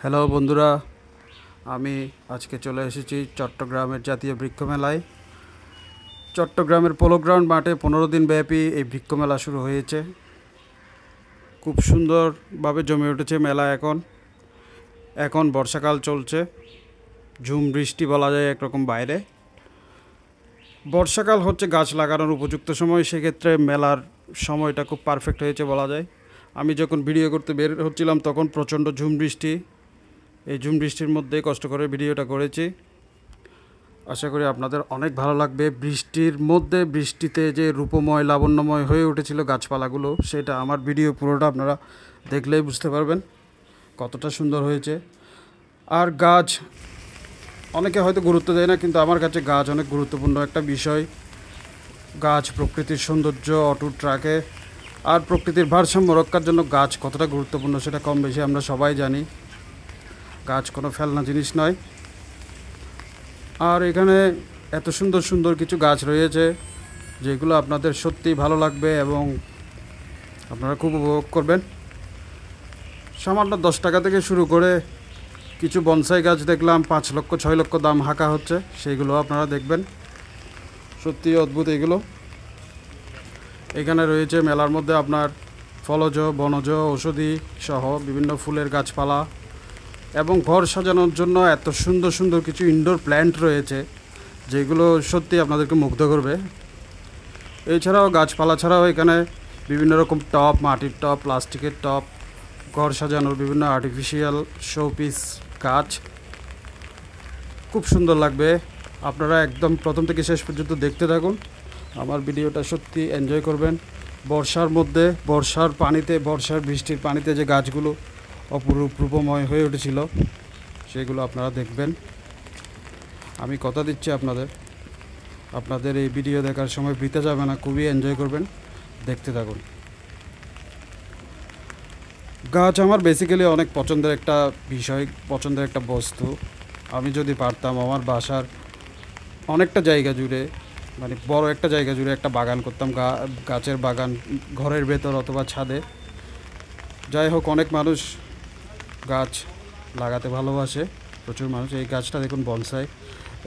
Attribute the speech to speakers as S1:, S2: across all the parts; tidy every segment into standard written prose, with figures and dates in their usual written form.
S1: Hello বন্ধুরা, আমি আজকে চলে এসেছি চট্টগ্রামের জাতীয় বৃক্ষ মেলায়। চট্টগ্রামের পোলো গ্রাউন্ড মাঠে 15 দিন ব্যাপী এই বৃক্ষ মেলা শুরু হয়েছে। খুব সুন্দরভাবে জমে উঠেছে মেলা। এখন বর্ষাকাল চলছে, ঝুম বৃষ্টি বলা যায় একরকম। বাইরে বর্ষাকাল হচ্ছে গাছ লাগানোর উপযুক্ত সময়, সেক্ষেত্রে মেলার সময়টা খুব পারফেক্ট হয়েছে বলা যায়। আমি যখন ভিডিও করতে বের হচ্ছিলাম তখন প্রচণ্ড ঝুম বৃষ্টি। এই ঝুম বৃষ্টির মধ্যে কষ্ট করে ভিডিওটা করেছি। আশা করি আপনাদের অনেক ভালো লাগবে। বৃষ্টির মধ্যে, বৃষ্টিতে যে রূপময় লাবণ্যময় হয়ে উঠেছিল গাছপালাগুলো, সেটা আমার ভিডিও পুরোটা আপনারা দেখলেই বুঝতে পারবেন কতটা সুন্দর হয়েছে। আর গাছ অনেকে হয়তো গুরুত্ব দেয় না, কিন্তু আমার কাছে গাছ অনেক গুরুত্বপূর্ণ একটা বিষয়। গাছ প্রকৃতির সৌন্দর্য অটুট রাখে, আর প্রকৃতির ভারসাম্য রক্ষার জন্য গাছ কতটা গুরুত্বপূর্ণ সেটা কম বেশি আমরা সবাই জানি। গাছ কোনো ফেলনা জিনিস নয়। আর এখানে এত সুন্দর সুন্দর কিছু গাছ রয়েছে যেগুলো আপনাদের সত্যিই ভালো লাগবে এবং আপনারা খুব উপভোগ করবেন। সামান্য 10 টাকা থেকে শুরু করে কিছু বনসাই গাছ দেখলাম 5 লক্ষ 6 লক্ষ দাম হাঁকা হচ্ছে, সেইগুলো আপনারা দেখবেন। সত্যি অদ্ভুত এগুলো। এখানে রয়েছে মেলার মধ্যে আপনার ফলজ, বনজ, ঔষধি সহ বিভিন্ন ফুলের গাছপালা, এবং ঘর সাজানোর জন্য এত সুন্দর সুন্দর কিছু ইনডোর প্ল্যান্ট রয়েছে যেগুলো সত্যি আপনাদেরকে মুগ্ধ করবে। এছাড়াও গাছপালা ছাড়াও এখানে বিভিন্ন রকম টব, মাটির টব, প্লাস্টিকের টব, ঘর সাজানোর বিভিন্ন আর্টিফিশিয়াল শোপিস গাছ। খুব সুন্দর লাগবে। আপনারা একদম প্রথম থেকে শেষ পর্যন্ত দেখতে থাকুন। আমার ভিডিওটা সত্যি এনজয় করবেন। বর্ষার মধ্যে, বর্ষার পানিতে, বর্ষার বৃষ্টির পানিতে যে গাছগুলো অপরূপ রূপময় হয়ে উঠেছিল সেগুলো আপনারা দেখবেন। আমি কথা দিচ্ছি আপনাদের এই ভিডিও দেখার সময় বৃথা যাবে না, খুবই এনজয় করবেন। দেখতে থাকুন। গাছ আমার বেসিক্যালি অনেক পছন্দের একটা বিষয়, পছন্দের একটা বস্তু। আমি যদি পারতাম আমার বাসার অনেকটা জায়গা জুড়ে, মানে বড় একটা জায়গা জুড়ে একটা বাগান করতাম, গাছের বাগান, ঘরের ভেতর অথবা ছাদে। যাই হোক, অনেক মানুষ গাছ লাগাতে ভালোবাসে, প্রচুর মানুষ। এই গাছটা দেখুন, বনসাই।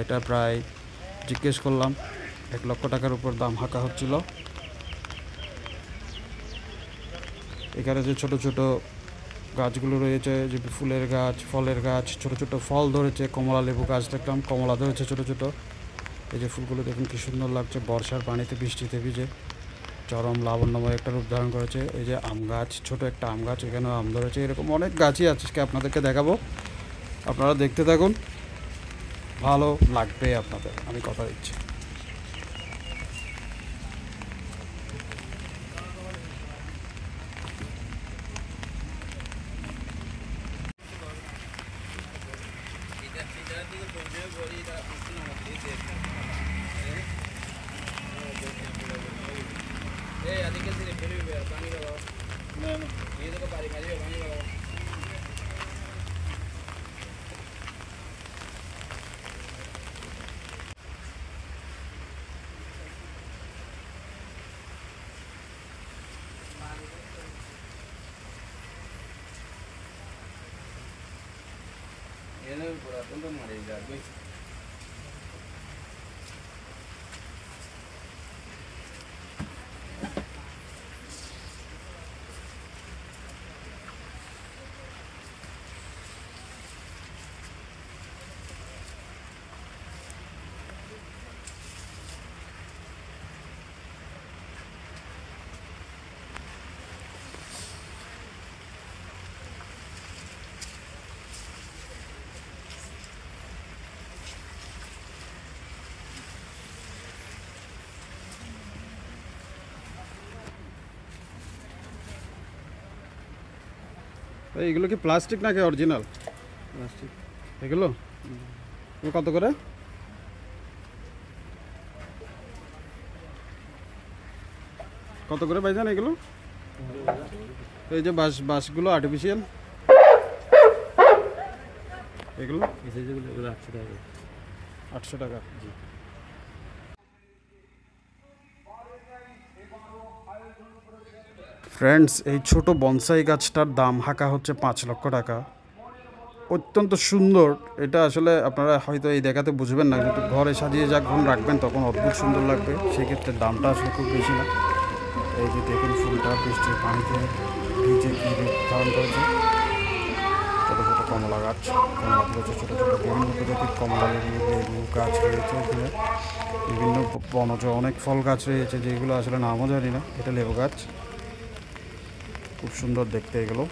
S1: এটা প্রায় জিজ্ঞেস করলাম 1 লক্ষ টাকার উপর দাম হাঁকা হচ্ছিল। এখানে যে ছোট ছোট গাছগুলো রয়েছে, যে ফুলের গাছ, ফলের গাছ, ছোট ছোট ফল ধরেছে। কমলা লেবু গাছ দেখলাম, কমলা ধরেছে ছোট ছোট। এই যে ফুলগুলো দেখুন কি সুন্দর লাগছে, বর্ষার পানিতে, বৃষ্টিতে ভিজে চরম লাবণ্যময় একটা রূপ ধারণ করেছে। এই যে আম গাছ, ছোট একটা আম গাছ, এখানেও আম ধরেছে। এরকম অনেক গাছই আজকে আপনাদেরকে দেখাবো, আপনারা দেখতে থাকুন, ভালো লাগবে আপনাদের, আমি কথা দিচ্ছি। এইগুলো কি প্লাস্টিক নাকি অরিজিনাল? প্লাস্টিক। এগুলো কত করে? কত করে ভাইজান এগুলো? এই যে বাঁশগুলো আর্টিফিশিয়াল, এগুলো 800 টাকা। 800 টাকা। ফ্রেন্ডস, এই ছোট বনসাই গাছটার দাম হাঁকা হচ্ছে 5 লক্ষ টাকা। অত্যন্ত সুন্দর। এটা আসলে আপনারা হয়তো এই দেখাতে বুঝবেন না, কিন্তু ঘরে সাজিয়ে যখন রাখবেন তখন অদ্ভুত সুন্দর লাগবে। সেক্ষেত্রে দামটা আসলে খুব বেশি না। এই যে দেখুন ফুলটা বৃষ্টির পানিতে ভিজে কী রূপ ধারণ করেছে। ছোটো ছোটো কমলা গাছ, কমলা ধরেছে ছোটো ছোটো বিভিন্ন প্রজাতির কমলা লেবু গাছ রয়েছে এখানে। বিভিন্ন বনজ অনেক ফল গাছ রয়েছে যেগুলো আসলে নামও জানি না। এটা লেবু গাছ, খুব সুন্দর দেখতে এগুলো।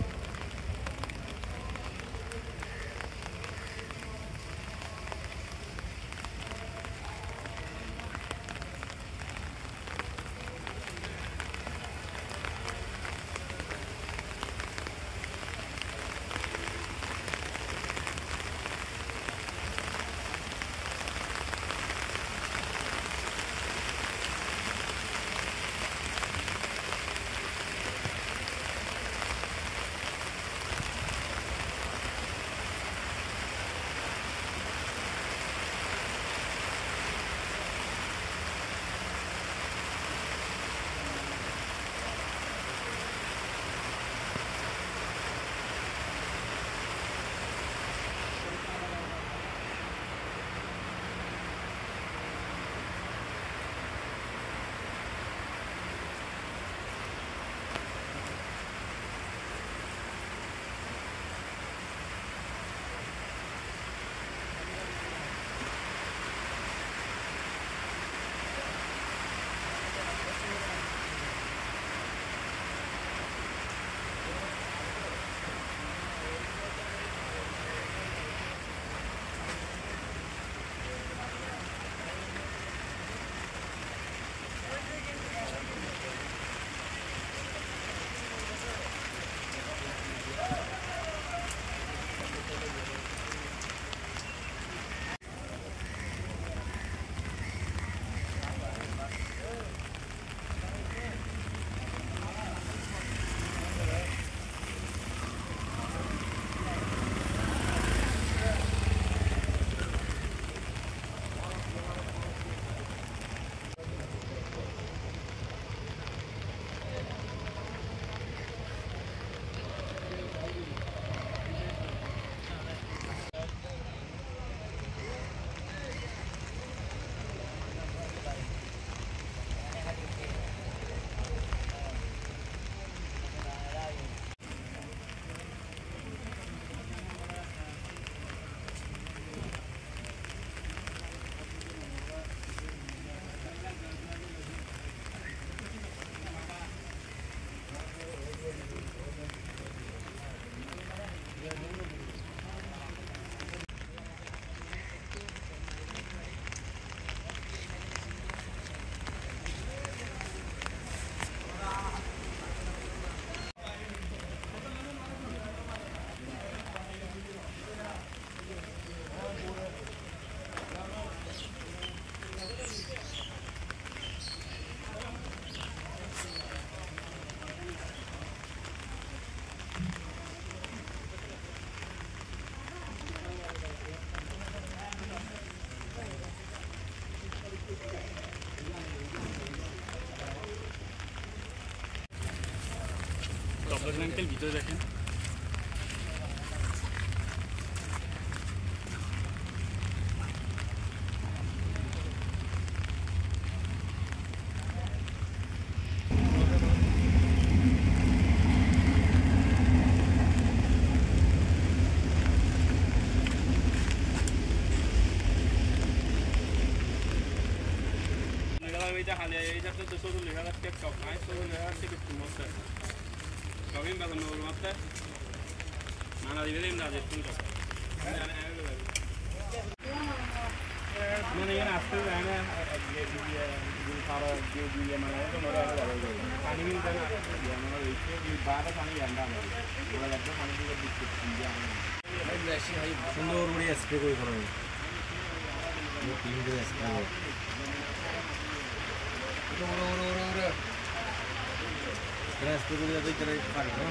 S2: আঙ্কেল ভিতরে দেখেন। এইটা খালি এইটা তো 40,000 টাকা টপ নাই, 40,000 টাকা একটু মস্ত কবিন বাজার নগর মাত্র নানা দিবে দিন রাজে শুনতো মানে এখানে আসতে যায় না সারা দিয়ে দিয়ে মানে পানি মিলতে না মানে বারো পানি জানতাম ওরা একটা পানি দিয়ে দিচ্ছে সুন্দর করে স্প্রে করে করা হয় তিন করে স্প্রে হয় স্প্রে করে যাতে করে পারে না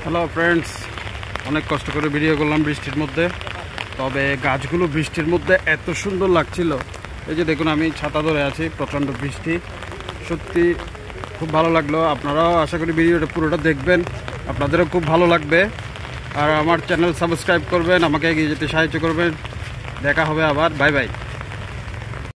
S1: হ্যালো ফ্রেন্ডস, অনেক কষ্ট করে ভিডিও করলাম বৃষ্টির মধ্যে। তবে গাছগুলো বৃষ্টির মধ্যে এত সুন্দর লাগছিল। এই যে দেখুন, আমি ছাতা ধরে আছি, প্রচণ্ড বৃষ্টি, সত্যি খুব ভালো লাগলো। আপনারাও আশা করি ভিডিওটা পুরোটা দেখবেন, আপনাদেরও খুব ভালো লাগবে। আর আমার চ্যানেল সাবস্ক্রাইব করবেন, আমাকে এগিয়ে যেতে সাহায্য করবেন। দেখা হবে আবার, বাই বাই।